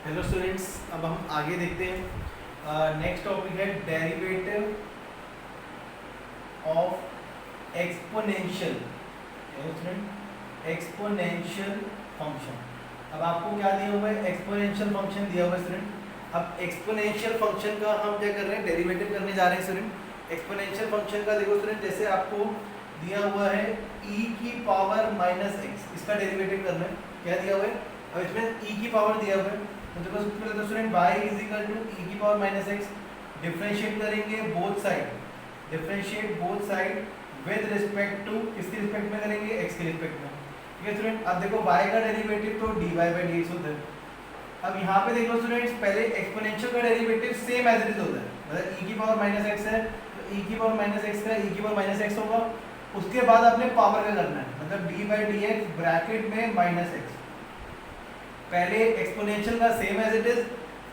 Hello students, अब हम आगे देखते हैं। नेक्स्ट टॉपिक है derivative of exponential exponential function. अब आपको क्या दिया हुआ है? एक्सपोनेंशियल फंक्शन दिया हुआ है स्टूडेंट। अब एक्सपोनेंशियल फंक्शन का हम क्या कर रहे हैं? डेरिवेटिव करने जा रहे हैं स्टूडेंट। एक्सपोनेंशियल फंक्शन का देखो स्टूडेंट, जैसे आपको दिया हुआ है e की पावर माइनस एक्स, इसका डेरिवेटिव करना है। क्या दिया हुआ है? अब इसमें e की पावर दिया हुआ है, तो देखो सबसे पहले तो student y is equal to e की पावर माइनस एक्स। डिफरेंशिएट करेंगे both side, differentiate both side with respect to, किसके रिस्पेक्ट में करेंगे? x के रिस्पेक्ट में। ठीक है स्टूडेंट। अब देखो y का डेरिवेटिव तो dy बाई dx होता है। अब यहाँ पे देखो स्टूडेंट्स, पहले एक्सपोनेंशियल का derivative same as it is होता है, मतलब e की पावर माइनस एक्स है तो e की पावर माइनस एक्स का e की पावर माइनस एक्स होगा। उसके बाद आपने पावर का करना है, मतलब d by d x bracket में माइनस एक्स। पहले एक्सपोनेंशियल का सेम एज इट इज,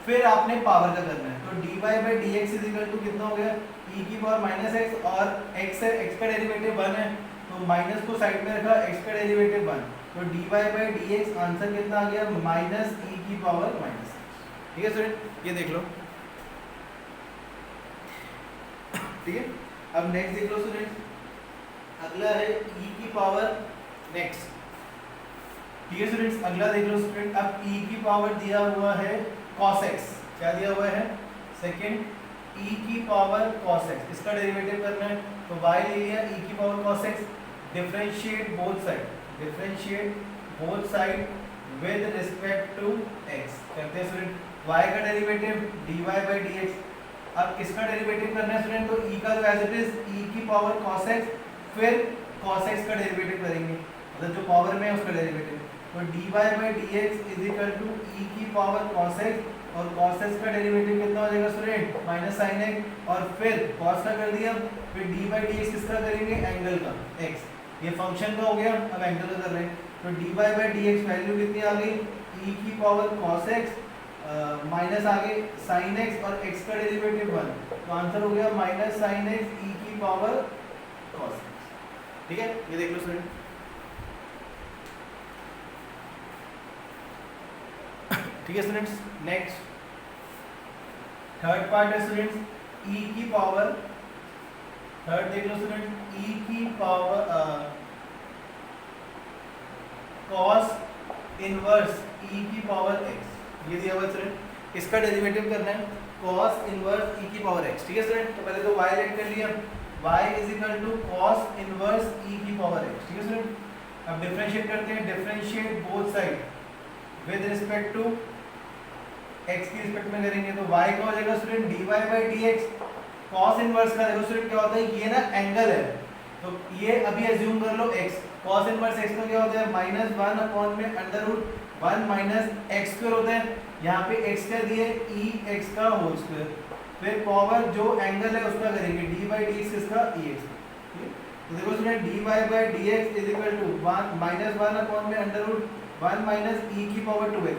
फिर आपने पावर का करना है। तो d y by d x is equal to कितना हो गया? e की पावर माइनस एक्स, और x है, x का डेरिवेटिव 1 है तो माइनस को साइड में रखा, x का डेरिवेटिव 1, तो d y by d x answer कितना आ गया? माइनस e की पावर माइनस। ठीक है स्टूडेंट, ये देख लो। ठीक है, अब नेक्स्ट देख लो स्टूडेंट, अगला है e की पावर नेक्स्ट। ठीक है स्टूडेंट्स, अगला देख लो स्टूडेंट। अब e की पावर दिया हुआ है cos x, क्या दिया हुआ है? सेकंड e की पावर cos x, इसका डेरिवेटिव करना है तो y ले लिया e की power cos x। Differentiate both side, differentiate both side with respect to x करते हैं स्टूडेंट। y का डेरिवेटिव dy बाई dx। अब इसका डेरिवेटिव करना है स्टूडेंट, तो e का जो एज इट इज e की पावर cos x, फिर cos x का डेरिवेटिव करेंगे, मतलब जो पावर में है उसका डेरिवेटिव। तो dy by dx is equal to e की पावर cos x, और cos x का डेरिवेटिव कितना हो जाएगा स्टूडेंट? माइनस साइन x, और फिर cos का कर दिया, फिर dy बाई dx किसका करेंगे? एंगल का x। ये फंक्शन का हो गया, अब एंगल का कर रहे हैं। तो dy बाई dx वैल्यू कितनी आ गई? e की पावर cos x माइनस आगे साइन x, और x का डेरिवेटिव 1, तो आंसर हो गया माइनस साइन x e की पावर cos x। ठीक है, ये देख लो स्टूडेंट। ठीक है स्टूडेंट्स, नेक्स्ट थर्ड पार्ट है स्टूडेंट्स, e की पावर, थर्ड देख लो स्टूडेंट, e की पावर cos इनवर्स e की पावर x, ये दिया हुआ स्टूडेंट। इसका डेरिवेटिव करना है cos इनवर्स e की पावर x। ठीक है स्टूडेंट, तो पहले तो y लेट कर लिया, y is equal to cos inverse e की पावर x। ठीक है स्टूडेंट, अब डिफरेंशिएट करते हैं, differentiate both side with respect to x की रिस्पेक्ट में करेंगे, तो y का हो जाएगा student dy by dx। cos inverse का देखो स्टूडेंट क्या होता है, ये ना एंगल है, तो ये अभी एज्यूम कर लो x। cos इनवर्स x का क्या होता है? माइनस 1 अपॉन में under root 1 minus x square होता है। यहाँ पे x का दिए e x का होल स्क्वायर, फिर पावर जो एंगल है उसका करेंगे dy बाई dx किसका? ex। तो देखो student dy by dx is equal to minus 1 upon में अंडर रूट 1 माइनस e की पावर 2x।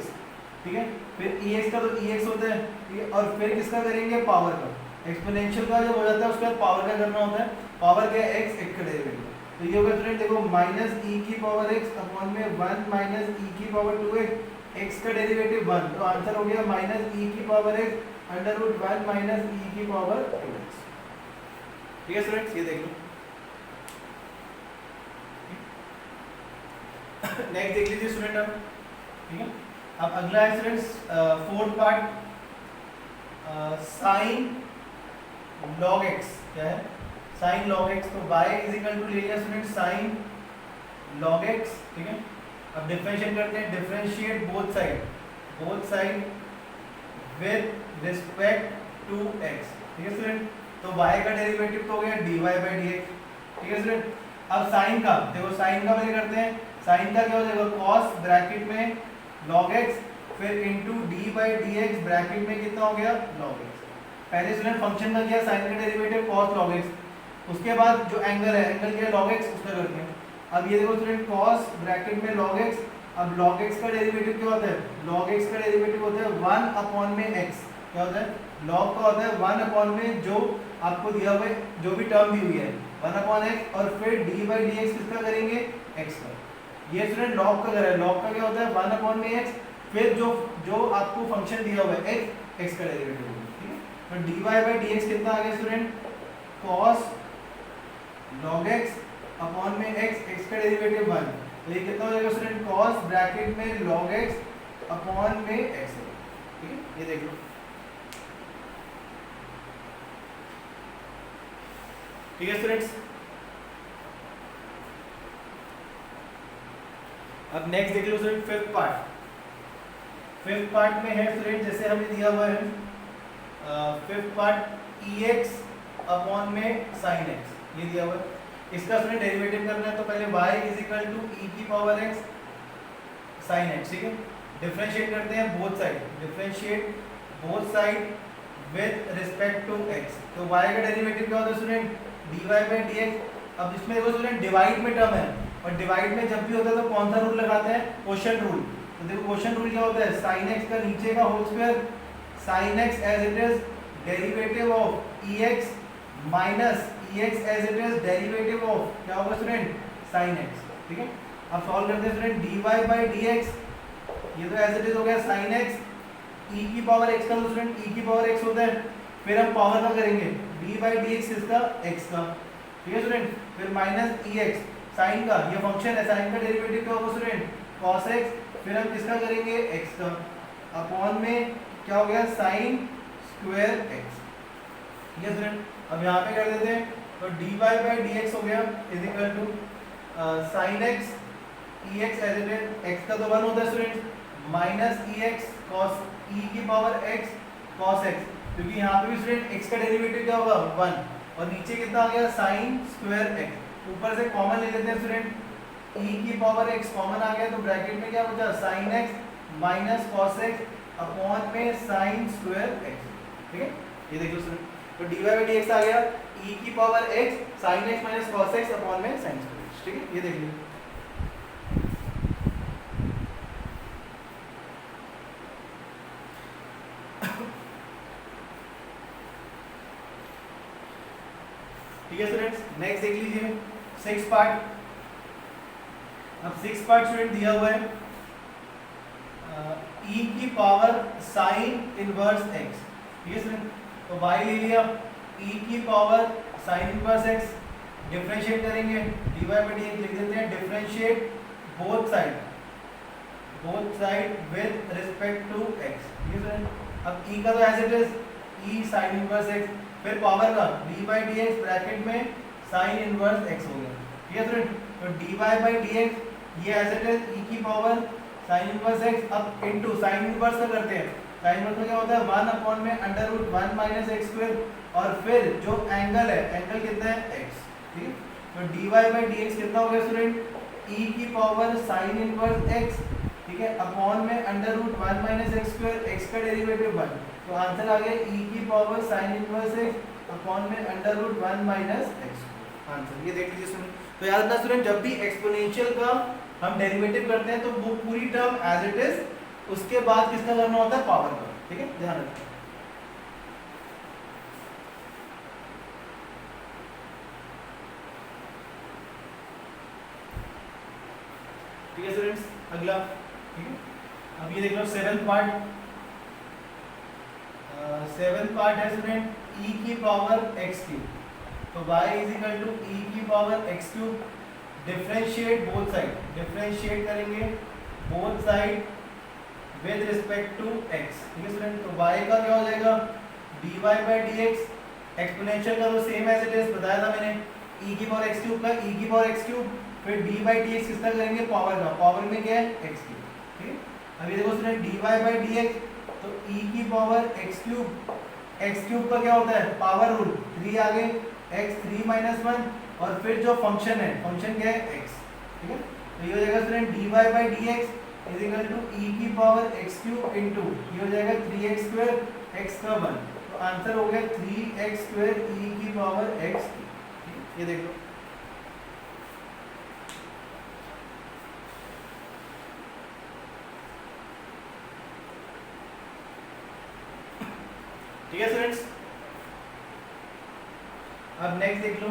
ठीक है, फिर ex का तो ex होता है, ठीक है, और फिर किसका करेंगे? पावर का। एक्सपोनेंशियल का जब हो जाता है उसके बाद पावर का करना होता है। पावर क्या है? x, x का डेरिवेटिव। तो ये होगा स्टूडेंट, देखो माइनस e की पावर x अपॉन में 1 माइनस e की पावर 2x, x का डेरिवेटिव 1, तो आंसर हो गया माइनस e की power x under root 1 minus e की पावर 2x। ठीक है स्टूडेंट्स, ये देख लो। नेक्स्ट देख लीजिए स्टूडेंट अब। ठीक है, अब अगला है students fourth part, sign log x. क्या है? Sign log x. तो y इज इक्वल टू ले लिया स्टूडेंट साइन लॉग एक्स। ठीक है, अब डिफरेंशिएट करते हैं, differentiate both side, both side with respect to x। ठीक है स्टूडेंट, तो y का डेरिवेटिव तो हो गया dy बाई dx। ठीक है स्टूडेंट, अब साइन का देखो, साइन का पहले करते हैं। साइन का क्या हो जाएगा? cos ब्रैकेट में log x, फिर into D by d x bracket में कितना हो गया? log x। पहले स्टूडेंट फंक्शन का किया, साइन का डेरिवेटिव cos log x, उसके बाद जो एंगल है, एंगल क्या है? log x, उसका करते हैं। अब ये देखो स्टूडेंट cos ब्रैकेट में log x, अब log x का डेरिवेटिव क्या होता है? log x का डेरिवेटिव होता है 1 अपॉन में x। क्या होता है? log का होता है 1 अपॉन में जो आपको दिया हुआ है, जो भी टर्म दी हुई है 1 अपॉन x, और फिर डी बाई डी एक्स किसका करेंगे? x का। ये स्टूडेंट log का कर रहा है, log का क्या होता है? 1 अपॉन में x, फिर जो जो आपको फंक्शन दिया हुआ है x का डेरिवेटिव होगा, ठीक है। तो dy बाई डी एक्स कितना आ गया student, cos log x upon में x का डेरिवेटिव 1, तो ये कितना हो जाएगा स्टूडेंट, cos ब्रैकेट में log x अपॉन में x, ठीक है। ये देख लो, ठीक है स्टूडेंट्स। अब नेक्स्ट देख लो student fifth part. Fifth part में है स्टूडेंट, जैसे हमें दिया हुआ है फिफ्थ पार्ट ex अपॉन में sin x, ये दिया हुआ है। इसका स्टूडेंट डेरिवेटिव करना है, तो पहले y is equal to e की पावर x sin x, ठीक है। डिफरेंशिएट करते हैं both side, differentiate both side with respect to x, तो y का डेरिवेटिव क्या होता है स्टूडेंट, dy बाई dx। अब इसमें देखो स्टूडेंट डिवाइड में टर्म है, और डिवाइड में जब भी होता है तो कौन सा रूल लगाते हैं, क्वोशिएंट रूल। तो देखो क्वोशिएंट रूल क्या होता है, sin x का नीचे का whole square sin x as it is derivative of ex minus ex as it is derivative of क्या होगा स्टूडेंट, sin x, ठीक है। अब सॉल्व करते हैं स्टूडेंट, dy बाई dx, ये तो एज इट इज हो गया sin x, e की पावर x का तो स्टूडेंट e की पावर x होता है, फिर हम पावर का करेंगे d बाई dx इसका x का, ठीक है स्टूडेंट, फिर माइनस ex साइन का, ये फंक्शन है, साइन का डेरिवेटिव क्या होगा स्टूडेंट, cos x, फिर हम किसका करेंगे x का, अपॉन में क्या हो गया sin स्क्वायर x, ठीक है स्टूडेंट। अब यहाँ पे कर देते हैं, तो dy बाई dx हो गया is equal to sin x ex as it is, x का तो 1 होता है student, minus ex cos e की पावर x cos x, क्योंकि यहाँ पे भी स्टूडेंट x का डेरिवेटिव क्या होगा 1, और नीचे कितना आ गया sin स्क्वायर x, ऊपर से कॉमन ले लेते हैं स्टूडेंट, e की पावर x कॉमन आ गया, तो ब्रैकेट में क्या बचा sin x minus cos x upon में sin स्क्वायर x, ठीक है। ये देखो स्टूडेंट, तो dy बाई dx आ गया e की power x sin x minus cos x upon में sin स्क्वायर x, ठीक है। ये देख लीजिए, ठीक है स्टूडेंट्स। नेक्स्ट देख लीजिए सिक्स पार्ट। अब सिक्स पार्ट स्टूडेंट दिया हुआ है e की पावर साइन इनवर्स x, ठीक है स्टूडेंट। तो y ले लिया, e की power sine inverse x, differentiate करेंगे dy बाई dx, लिख देते हैं differentiate both side with respect to x, ठीक है स्टूडेंट। अब e का तो as it is e sine inverse x, फिर पावर का dy बाई dx ब्रैकेट में साइन इनवर्स x हो गया, ठीक है स्टूडेंट। तो dy बाई dx ये एज इट इज e की पावर साइन इनवर्स x, अब इनटू साइन इनवर्स का करते हैं, साइन इनवर्स में क्या होता है 1 अपॉन में under root 1 minus x square, और फिर जो एंगल है, एंगल कितना है x, ठीक है। तो dy बाई dx कितना हो गया स्टूडेंट, e की पावर साइन इनवर्स x, ठीक है, अपॉन में under root 1 minus x square, x का डेरिवेटिव 1, तो आंसर आ गया e की power sine inverse x upon में under root 1 minus x, answer ये देख लीजिए स्टूडेंट। तो याद रखना स्टूडेंट, जब भी एक्सपोनेंशियल का हम डेरिवेटिव करते हैं तो वो पूरी टर्म एज इट इज, उसके बाद किसका करना होता है, पावर का, ठीक है, ध्यान रखना। ठीक है स्टूडेंट्स, अगला, ठीक है। अब ये देख लो सेवेंथ पार्ट। सेवेंथ पार्ट है स्टूडेंट e की पावर x क्यूब, तो y is equal to e की power x cube, differentiate both side, differentiate करेंगे both side with respect to x, ठीक है स्टूडेंट। तो y का क्या हो जाएगा dy बाई dx, एक्सपोनेंशियल का तो सेम एज इट इज बताया था मैंने, e की पावर x क्यूब का e की पावर x क्यूब, फिर dy बाई dx किसका करेंगे, पावर का, पावर में क्या है x क्यूब, ठीक है। अब ये देखो स्टूडेंट dy बाई dx, तो e की पावर x क्यूब का क्या होता है, पावर रूल, 3 आगे x 3 माइनस 1, और फिर जो फंक्शन है, फंक्शन क्या है x, ठीक है। तो ये हो जाएगा student dy by dx is equal to e की पावर x क्यूब इनटू ये हो जाएगा 3x स्क्वायर x का 1, तो आंसर हो गया 3x स्क्वायर e की पावर x, ये देख लो। ठीक है स्टूडेंट्स, अब नेक्स्ट देख लो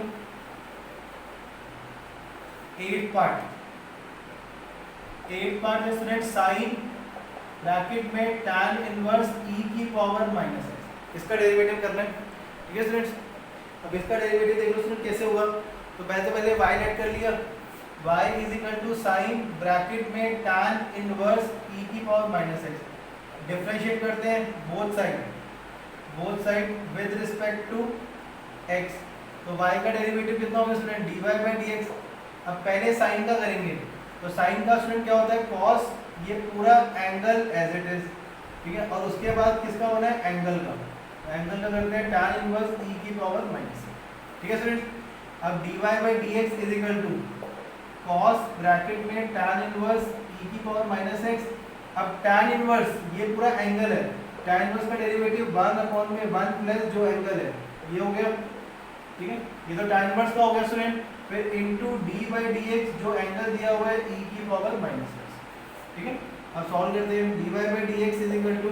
एट पार्ट। एट पार्ट है स्टूडेंट साइन ब्रैकेट में tan इनवर्स e की पावर माइनस x, इसका डेरिवेटिव करना है। ठीक है स्टूडेंट्स, अब इसका डेरिवेटिव देख लो स्टूडेंट कैसे होगा। तो पहले y लेट कर लिया, y is equal to sine bracket में tan इनवर्स e की पावर माइनस x, डिफरेंशिएट करते हैं both side with respect to x। तो y का डेरिवेटिव कितना होगा स्टूडेंट, dy बाई dx। अब पहले साइन का करेंगे, तो साइन का स्टूडेंट क्या होता है, cos, ये पूरा एंगल एज इट इज, ठीक है। और उसके बाद किसका होना है, एंगल का, एंगल का करते हैं tan इनवर्स e की पावर माइनस, ठीक है स्टूडेंट। अब dy by dx is equal to cos bracket में tan इनवर्स e की पावर माइनस x। अब tan इनवर्स ये पूरा एंगल है, tan इनवर्स का डेरिवेटिव 1/1 प्लस जो एंगल है ये हो गया, ठीक है। ये तो tan इनवर्स का हो गया स्टूडेंट, फिर इनटू d बाई dx जो एंगल दिया हुआ है e की पावर माइनस x, ठीक है। अब सॉल्व करते हैं, dy by dx is equal to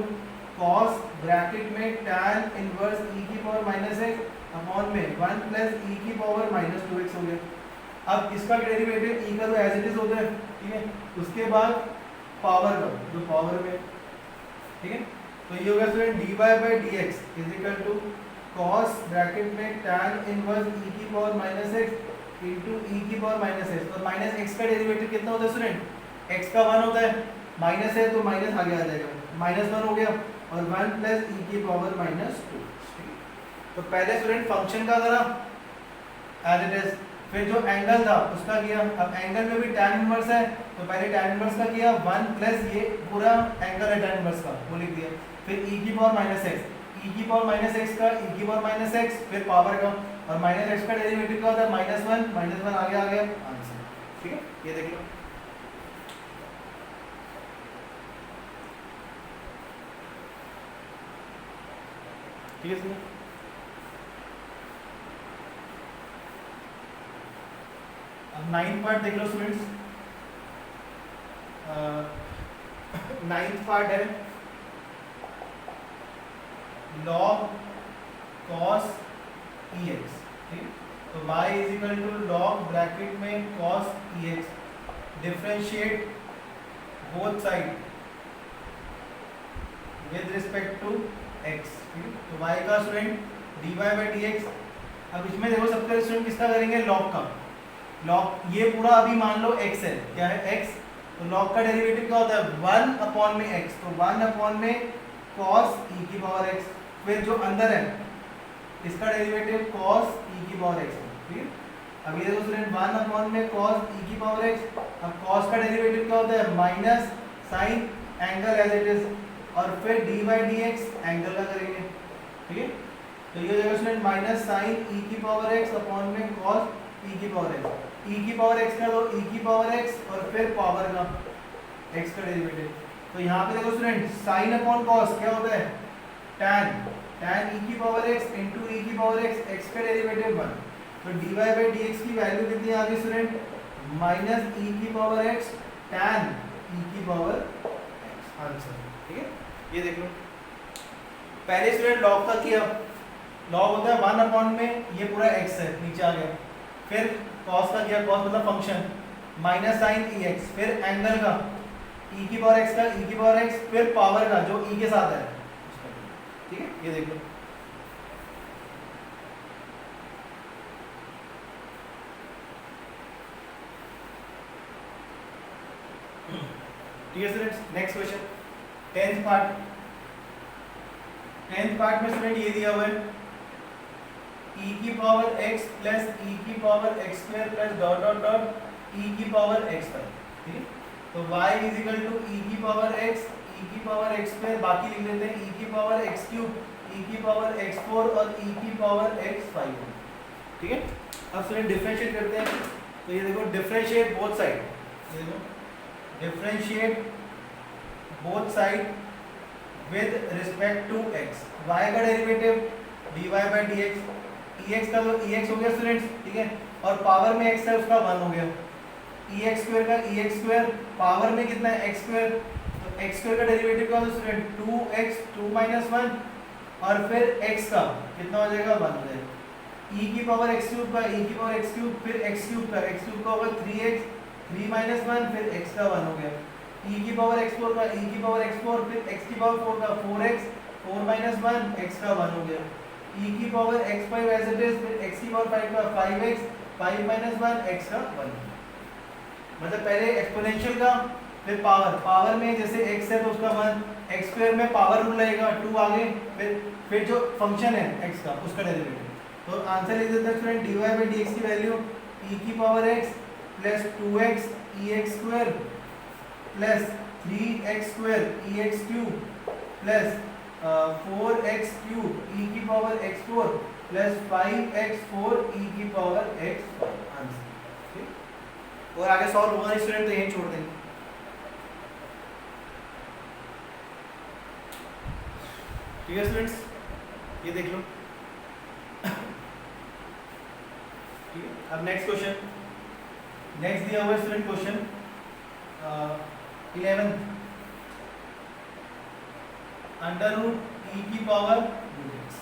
cos bracket में tan इनवर्स e की पावर माइनस x अपॉन में 1 प्लस e की पावर माइनस 2x हो गया। अब इसका डेरिवेटिव e का तो एज इट इज होता है, ठीक है। उसके बाद पावर का जो पावर में, ठीक है। तो ये हो गया student dy by dx is equal to cos bracket में tan इनवर्स e की power minus x into e की पावर माइनस x। तो माइनस x का डेरिवेटिव कितना होता है स्टूडेंट, x का 1 होता है, माइनस है तो माइनस आगे आ जाएगा, -1 हो गया, और 1 प्लस e की पावर माइनस 2। तो पहले स्टूडेंट फंक्शन का करा एज इट इज, फिर जो एंगल था उसका किया। अब एंगल में भी tan इनवर्स है, तो पहले tan इनवर्स का किया, 1 प्लस ये पूरा एंगल है tan इनवर्स का, वो लिख दिया। फिर e की पावर माइनस x, e की पावर माइनस x का e की पावर माइनस x, फिर पावर का, और माइनस x का डेरिवेटिव क्या होता है, -1 आगे आ गया आंसर, ठीक है। ये देख लो, ठीक है स्टूडेंट। अब 9th पार्ट देख लो स्टूडेंट्स। 9th पार्ट है log cos ex, ठीक। तो y इज इक्वल टू log ब्रैकेट में cos ex, differentiate both side with respect to x, ठीक। तो y का स्टूडेंट dy बाई dx। अब इसमें देखो सबसे स्टूडेंट किसका करेंगे, log का। log ये पूरा अभी मान लो x है, क्या है x, तो log का डेरिवेटिव क्या होता है 1 अपॉन में x, तो 1 अपॉन में cos e की पावर x, फिर जो अंदर है इसका डेरिवेटिव cos e की पावर x, ठीक है। अब ये देखो स्टूडेंट 1 अपॉन में cos e की पावर x। अब cos का डेरिवेटिव क्या होता है, minus sine angle as it is, और फिर d बाई dx एंगल का करेंगे, ठीक है। तो ये देखो स्टूडेंट माइनस साइन e की पावर x अपॉन में cos e की पावर x, e की पावर x का तो e की पावर x और फिर पावर का x का डेरिवेटिव। तो यहाँ पे देखो स्टूडेंट साइन अपॉन cos क्या होता है, tan e की पावर x इंटू e की पावर x का डेरिवेटिव 1। तो dy बाई dx की वैल्यू कितनी आ गई स्टूडेंट, माइनस e की पावर x tan e की पावर x, आंसर, ठीक है। ये देख लो, पहले स्टूडेंट log का किया, log होता है 1 अपॉन में ये पूरा x है, नीचे आ गया, फिर cos का किया, cos मतलब फंक्शन, माइनस साइन ex, फिर एंगल का e की पावर x का e की पावर x, फिर पावर का जो e के साथ है, ठीक है। ये देख लो, ठीक है students. Next question 10th part. 10th part में स्टूडेंट ये दिया हुआ है e की पावर x प्लस e की power x square plus dot dot dot e की पावर x पर, ठीक है। तो y is equal to e की पावर x, e की पावर x स्क्वायर, बाकी लिख लेते हैं e की पावर x क्यूब, e की पावर x4 और e की पावर x5, ठीक है। अब स्टूडेंट डिफरेंशिएट करते हैं, तो ये देखो डिफरेंशिएट बोथ साइड, ये देखो differentiate both side with respect to x, y का derivative dy by dx, ex का तो ex हो गया स्टूडेंट्स, ठीक है, और पावर में x है उसका 1 हो गया, ex स्क्वायर का ex स्क्वायर, पावर में कितना है x स्क्वायर, तो x स्क्वायर का डेरिवेटिव क्या होगा स्टूडेंट 2x 2 माइनस 1, और फिर x का कितना हो जाएगा 1 हो जाएगा, e की पावर x क्यूब का e की पावर x क्यूब, फिर x क्यूब का होगा 3x 3 माइनस 1, फिर x का 1 हो गया, e की पावर x4 का e की पावर x4, फिर x की पावर 4 का 4x, 4 माइनस 1 x का 1 हो गया, e की power x5 as it is, फिर x की पावर 5 का 5x, 5 माइनस 1 x का 1। मतलब पहले एक्सपोनेंशियल का, फिर पावर, पावर में जैसे x है तो उसका 1, x स्क्वायर में पावर रूल लगेगा 2 आगे, फिर जो फंक्शन है x का उसका डेरिवेटिव। तो आंसर लिख देते हैं स्टूडेंट, dy बाई dx की वैल्यू e की power x plus 2x ex square plus 3x square ex cube plus 4x cube e की power x4 plus 5x4 e की पावर x। आंसर ठीक। और आगे सॉल्व होगा स्टूडेंट तो यहीं छोड़ देंगे। ठीक है स्टूडेंट्स, ये देख लो। ठीक है, अब नेक्स्ट क्वेश्चन, नेक्स्ट दिया हुआ है student question 11 under root e की पावर रूट एक्स।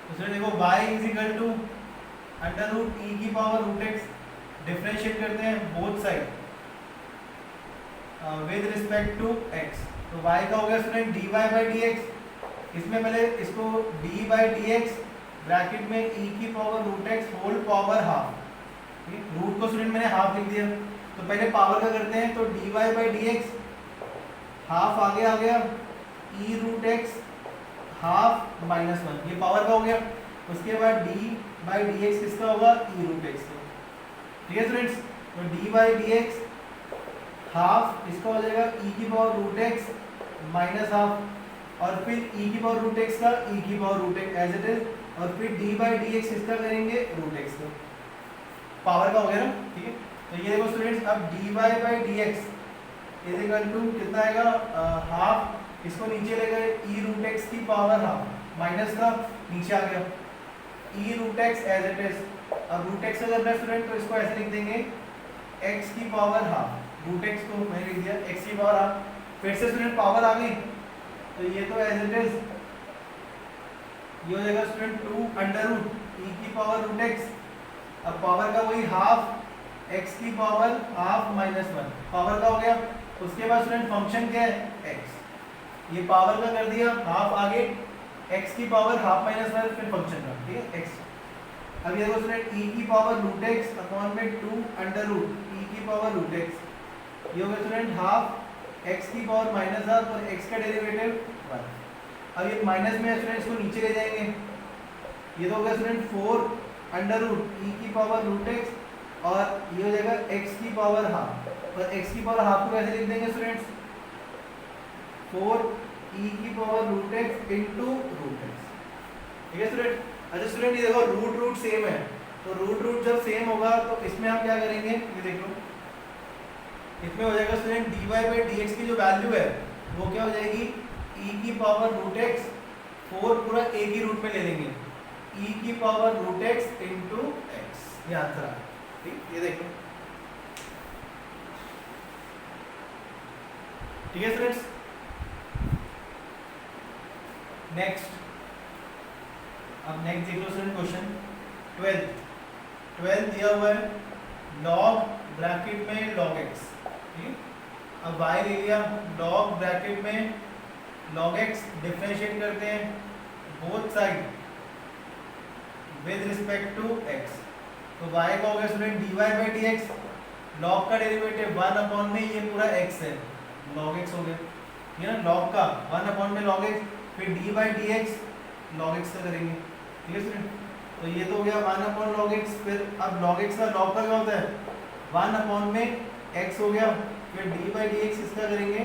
तो देखो y is equal to under root e की पावर रूट एक्स, डिफरेंशिएट करते हैं both side with respect to x। तो y का हो गया स्टूडेंट dy बाई dx, इसमें पहले इसको d बाई dx ब्रैकेट में e की power root x whole power half, root को स्टूडेंट मैंने हाफ लिख दिया। तो पहले पावर का करते हैं, तो dy बाई dx हाफ आगे आ गया e root x half minus 1, ये पावर का हो गया। उसके बाद d बाई dx किसका होगा, e रूट एक्स का। ठीक है स्टूडेंट्स, तो d बाई dx हाफ इसका हो जाएगा e की power root x minus half, और फिर e की पावर रूट एक्स का e की power root x as it is, और फिर d बाई dx इसका करेंगे रूट एक्स का, पावर का हो गया ना। ठीक है, तो ये देखो स्टूडेंट्स, अब dy by dx is equal to कितना आएगा, हाफ, इसको नीचे ले गए e रूट एक्स की पावर हाफ, माइनस का नीचे आ गया e root x as it is. अब रूट एक्स अगर है स्टूडेंट तो इसको ऐसे लिख देंगे x की पावर हाफ, रूट एक्स को मैंने लिख दिया x की पावर हाफ, फिर से स्टूडेंट पावर आ गई, तो ये तो एज इट इज ये हो जाएगा स्टूडेंट 2 अंडर रूट e की पावर रूट एक्स, अब पावर का वही हाफ x की पावर हाफ माइनस 1, पावर का हो गया। उसके बाद स्टूडेंट फंक्शन क्या है x, ये पावर का कर दिया हाफ आगे, x की पावर हाफ माइनस 1, फिर फंक्शन का, ठीक है x। अब ये देखो स्टूडेंट e की पावर रूट x अपॉन में 2 अंडर रूट e की पावर रूट x, ये हो गया स्टूडेंट हाफ x की पावर माइनस हाफ और x का डेरिवेटिव 1। अब ये माइनस में स्टूडेंट इसको नीचे ले जाएंगे, ये तो हो गया स्टूडेंट 4 अंडर रूट e की पावर रूट x, और ये हो जाएगा x की पावर हाफ, और x की पावर हाफ को कैसे लिख देंगे स्टूडेंट्स, 4 e की power root x into root x। ठीक है स्टूडेंट। अच्छा स्टूडेंट, ये देखो रूट रूट सेम है, तो रूट रूट जब सेम होगा तो इसमें हम क्या करेंगे, ये देख लो, इसमें हो जाएगा स्टूडेंट dy बाई dx की जो वैल्यू है वो क्या हो जाएगी, e की पावर रूट x, 4 पूरा एक ही रूट में ले लेंगे, e की power root x into x, ये आंसर आ। ठीक, ये देखो, ठीक है स्टूडेंट्स। नेक्स्ट, अब नेक्स्ट देख लो स्टूडेंट क्वेश्चन 12 दिया हुआ है, log ब्रैकेट में log x, ठीक, अब y ले लिया, log ब्रैकेट में log x, डिफरेंशिएट करते हैं both side with respect to x। तो y का हो गया student dy by dx, log का डेरिवेटिव 1 अपॉन में ये पूरा x है, log x हो गया, ये ना log का 1 अपॉन में log x, फिर d by dx log x का करेंगे। ठीक है स्टूडेंट, तो ये तो हो गया 1 अपॉन log x, फिर अब log x का log का क्या होता है 1 अपॉन में x हो गया, फिर d बाई dx इसका करेंगे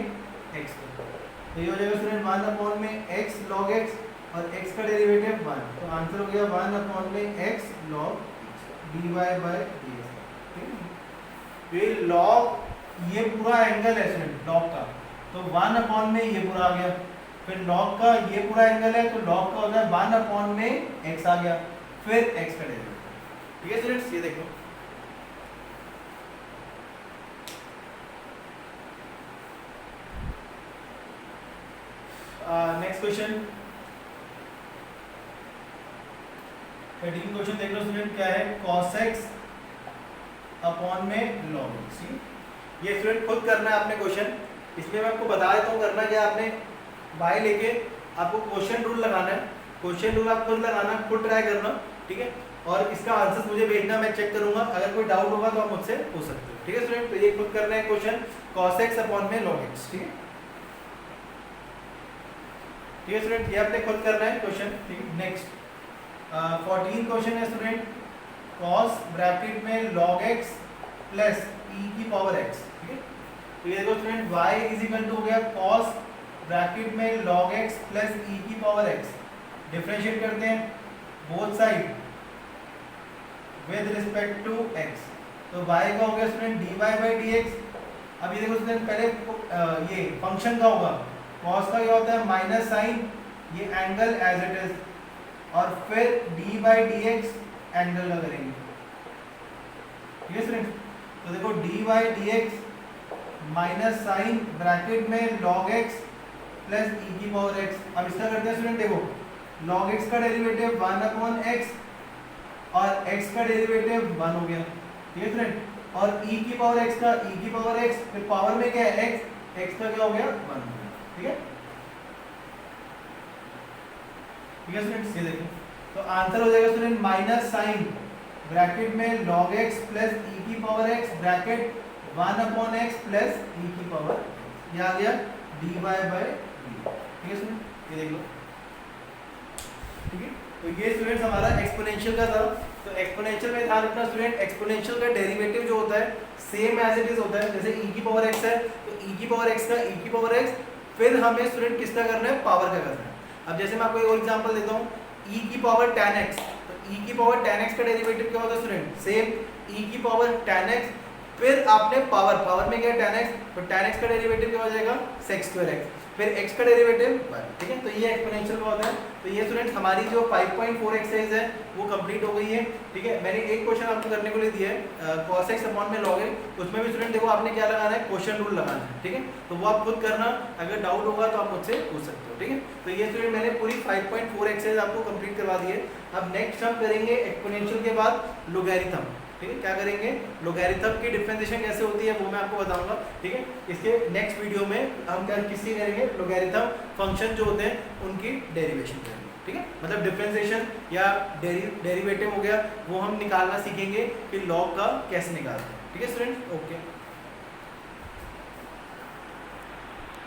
x का, तो ये हो जाएगा स्टूडेंट 1 अपॉन में x log x और x का डेरिवेटिव 1, तो आंसर हो गया 1 अपॉन में x log dy by dx। ठीक, ये log ये पूरा एंगल है स्टूडेंट log का, तो 1 अपॉन में ये पूरा आ गया, फिर log का ये पूरा एंगल है तो log का होता है 1 अपॉन में x आ गया, फिर x का डेरिवेटिव। ठीक है स्टूडेंट्स, ये देखो, नेक्स्ट क्वेश्चन 13 क्वेश्चन देख लो स्टूडेंट, क्या है cos x अपॉन में log x। ये स्टूडेंट खुद करना है आपने क्वेश्चन, इसमें मैं आपको बता देता हूँ करना क्या, आपने y लेके आपको क्वेश्चन रूल लगाना है, क्वेश्चन रूल आप खुद लगाना, खुद ट्राई करना, ठीक है, और इसका आंसर मुझे भेजना, मैं चेक करूंगा, अगर कोई डाउट होगा तो आप मुझसे पूछ सकते हो, ठीक है स्टूडेंट। तो ये खुद करना है क्वेश्चन cos x अपॉन में log x, ठीक है, ठीक है स्टूडेंट, ये आपने खुद करना है क्वेश्चन, ठीक है। नेक्स्ट 14 क्वेश्चन है स्टूडेंट, cos ब्रैकेट में log x प्लस e की पावर x, ठीक है। तो ये देखो student y is equal to हो गया cos ब्रैकेट में log x प्लस e की पावर x, डिफरेंशिएट करते हैं both side with respect to x, तो y का हो गया स्टूडेंट dy बाई dx। अब ये देखो स्टूडेंट पहले ये फंक्शन का होगा, cos का क्या होता है माइनस साइन, ये एंगल एज इट इज, और फिर d बाई dx एंगल का करेंगे, ठीक है स्टूडेंट। तो देखो dy by dx minus sine bracket में log x प्लस e की पावर x। अब इसका करते हैं स्टूडेंट, देखो log x का डेरिवेटिव 1 अपॉन x और x का डेरिवेटिव 1 हो गया, ठीक है फ्रेंड, और e की पावर x का e की पावर x, फिर पावर में क्या है x का क्या हो गया 1 हो गया, ठीक है, ठीक है स्टूडेंट। ये देखो तो आंसर हो जाएगा स्टूडेंट माइनस साइन ब्रैकेट में log x प्लस e की power x bracket 1 upon x plus e की पावर, ये आ गया dy बाई dy, ठीक है स्टूडेंट, ये देख लो, ठीक है। तो ये स्टूडेंट्स हमारा एक्सपोनेंशियल का था। तो एक्सपोनेंशियल में ध्यान रखना स्टूडेंट, एक्सपोनेंशियल का डेरिवेटिव जो होता है सेम एज इट इज होता है, जैसे e की पावर x है तो e की पावर x का e की पावर x, फिर हमें स्टूडेंट किसका करना है पावर का करना है। अब जैसे मैं आपको एक और एग्जांपल देता हूँ, e की पावर tan x, तो e की पावर tan x का डेरिवेटिव क्या होता है स्टूडेंट, सेम e की पावर tan x, फिर आपने पावर में क्या है tan x, तो tan x का डेरिवेटिव क्या हो जाएगा sec स्क्वायर x, फिर x का डेरिवेटिव 1, ठीक है। तो ये एक्सपोनेंशियल का होता है। तो ये स्टूडेंट हमारी जो 5.4 एक्सरसाइज है वो कंप्लीट हो गई है, ठीक है। मैंने एक क्वेश्चन आपको करने को लिए दिया है cos x अपॉन में log x, उसमें भी स्टूडेंट देखो आपने क्या लगाना है, क्वेश्चन रूल लगाना है, ठीक है। तो वो आप खुद करना, अगर डाउट होगा तो आप मुझसे पूछ सकते हो, ठीक है। तो ये स्टूडेंट मैंने पूरी 5.4 एक्सरसाइज आपको कंप्लीट करवा दी है। अब नेक्स्ट हम करेंगे एक्सपोनेंशियल के बाद लोगैरिथम, ठीक है। क्या करेंगे, लोगैरिथम की डिफरेंशिएशन कैसे होती है वो मैं आपको बताऊंगा, ठीक है। इसके नेक्स्ट वीडियो में हम क्या किसी करेंगे, लोगैरिथम फंक्शन जो होते हैं उनकी डेरिवेशन करेंगे, ठीक है। मतलब डिफरेंशिएशन या डेरिवेटिव हो गया वो हम निकालना सीखेंगे कि लॉग का कैसे निकालते हैं, ठीक है स्टूडेंट, ओके।